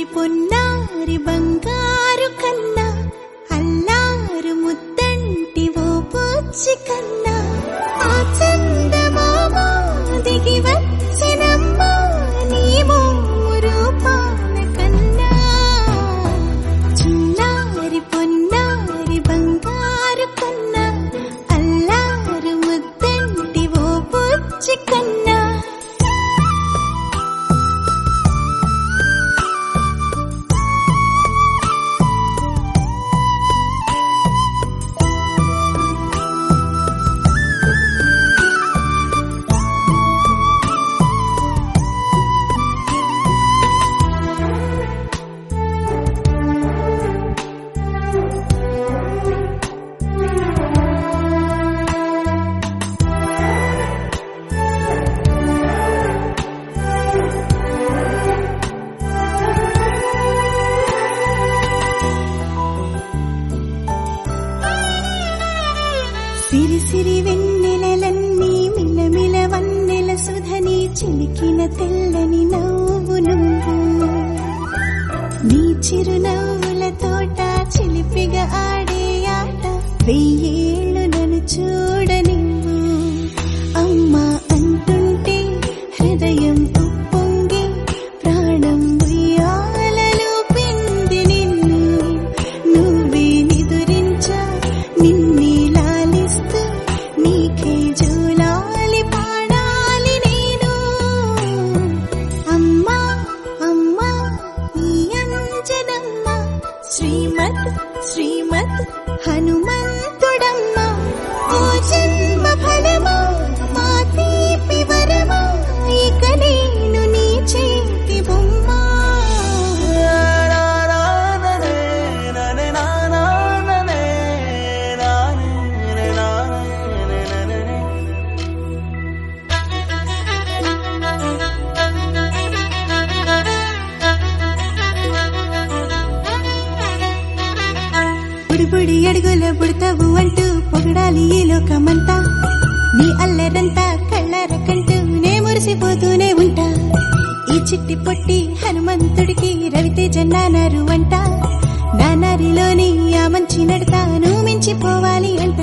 చిన్నారి పొన్నారి బంగారు కన్నా అల్లారు ముద్దంటి ఓ బుజ్జి కన్నా ఆ చందమామ దిగి వచ్చినమ్మా నీ రూపాన కన్నా చిన్నారి పొన్నారి బంగారు కన్నా అల్లారు ముద్దంటి ఓ బుజ్జి కన్నా. సిరి సిరి వెన్నెలలన్నీ మిలమిల వన్నెల సుధని చిలికిన తెల్లని నవ్వు నువ్వు నీ చిరునవ్వుల తోట చిలిపిగా ఆడే ఆట వెయ్యేళ్ళు నన్ను చూడనివ్వు. అమ్మా అంటుంటే హృదయం ఉప్పొంగి ప్రాణం ఉయ్యాలలో పిండి నిన్ను నువ్వే నిదురించా నిన్నే నీకే జూలాలి పాడాలి నేను. అమ్మా అమ్మా ఈ అంజనమ్మ శ్రీమత్ శ్రీమత్ హనుమంతుడమ్మ ఓ జన్మ ఫలమా మా తీపి వరమా ఇక నేను నీ చేతి బొమ్మ. బుడి అడుగుల బుడతావు అంటూ పొగడాలి ఈ లోకమంతా నీ అల్లరంతా కళ్ళారకంటూ నే మురిసిపోతూనే ఉంటా. ఈ చిట్టి పొట్టి హనుమంతుడికి రవితేజ నానారు అంట నానారిలోని ఆ మంచి నడతాను మించిపోవాలి అంట.